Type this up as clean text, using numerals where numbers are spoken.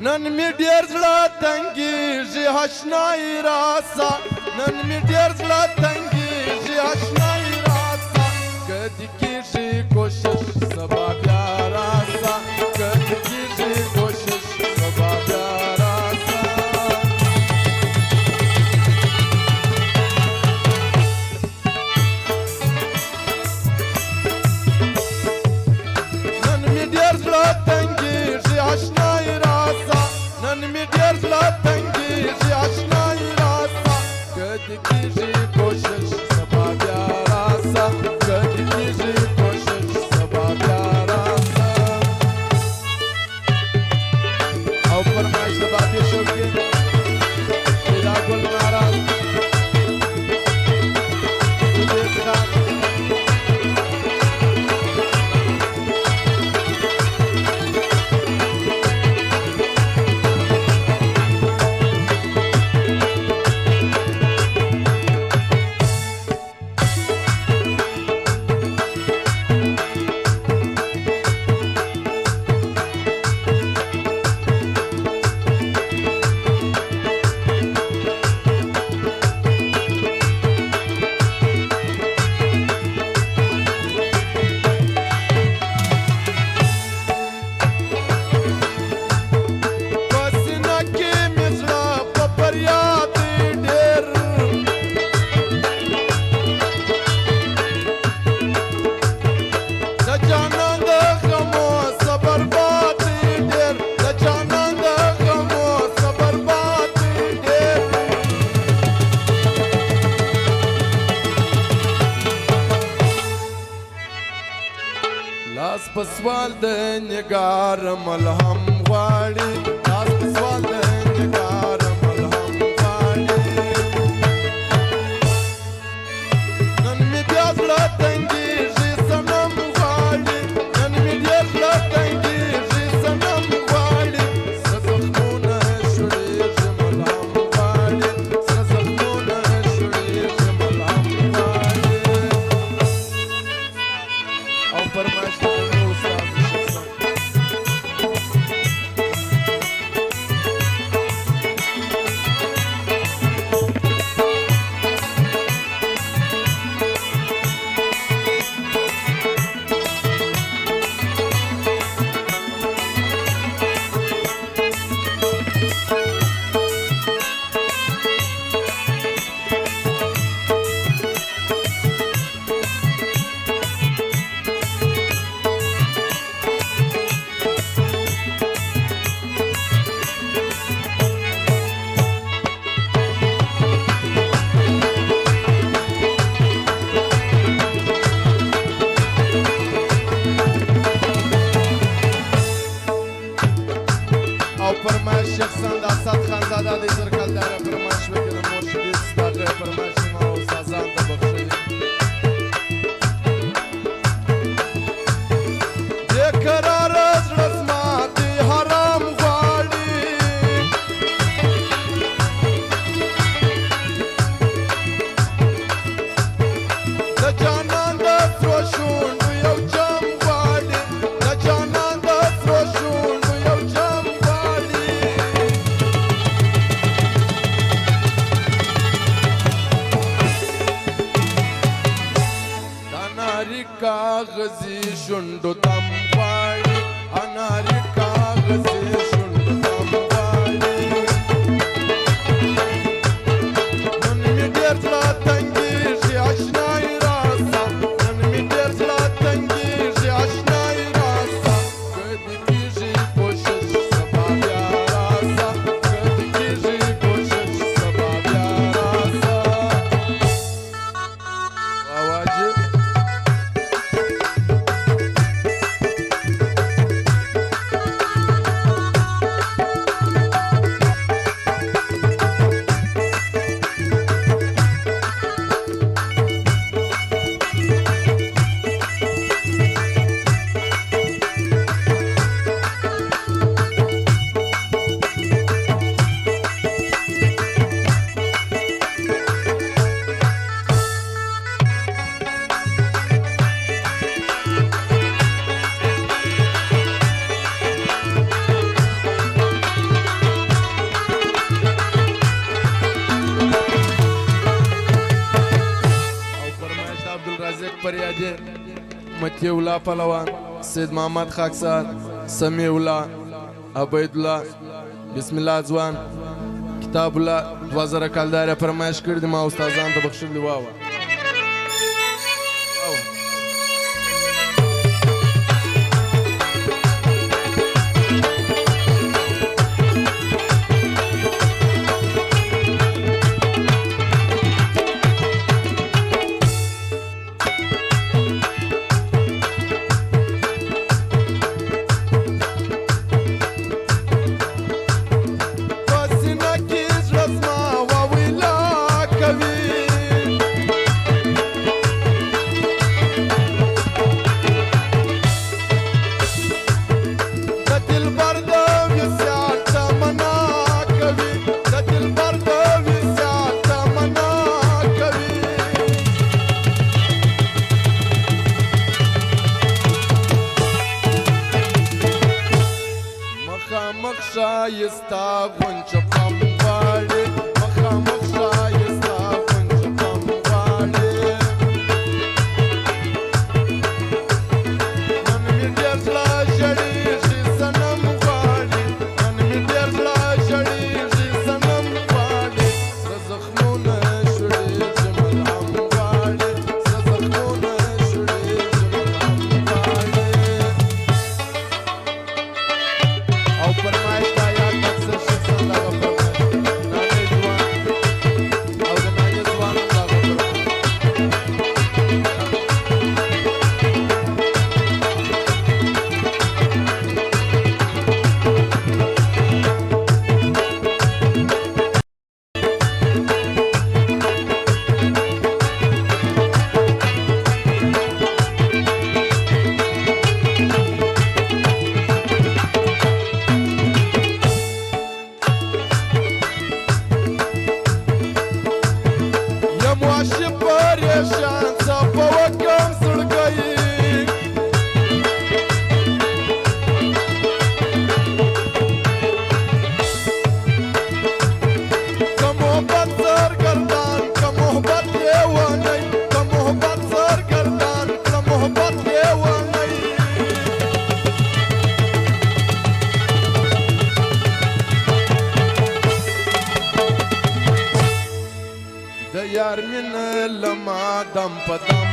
نن می ډیر زړه تنګیږي اشنایي راسه نن می ډیر زړه تنګیږي اشنایي راسه که دې کېږي کوشش سبا بیا راسه که دې کېږي کوشش سبا بیا راسه نن می ډیر زړه تنګیږي اشنایي راسه نن می ډیر زړه تنګیږي اشنایي راسه که دې کېږي کوشش سبا بیا راسه که دې کېږي کوشش سبا بیا راسه او فرمایش د بابي شوقي پیدا ګل ناراض سودیس خان لاس په سوال د نگار ملهم غواړي لاس په سوال د نگار ملهم غواړي نن می بیا زړه تنګیږي صنم غواړي نن می ډېر زړه تنګیږي صنم غواړي سره زخمونه شړېږي ملهم غواړي سره زخمونه شړېږي ملهم غواړي او فرمایش فرمایش شخصان د اسد خانزاده د زرکلدار فرمایش وکړه مرشد ستاره فرمایش ما او سازان د بخښلي د قرار زړه زما د حرام غواړي د جانان د سرو شونډو یو جام غواړي د جانان د سرو شونډو یو جام متی الله پهلوان، سید محمد خاکسار، سمیع الله، عبید الله، بسم الله ځوان، کتاب الله 2000 کال فرمایش کړی دی، ما استادان ته بخښلي واوه. مخامخ شایسته غونچه پم غواړي، مخامخ شایسته غونچه پم غواړي. نن مې ډېر زړه ژړېږي صنم غواړي، نن مې ډېر زړه ژړېږي صنم غواړي. سره زخمونه شړېږي ملهم غواړي، سره زخمونه شړېږي ملهم غواړي. او فرمایش دا یاد اکثر شخصان دغه فرمایش نانی ځوان او د نانی ځوان هم دغه فرمایش. یار مینه لما دم په دم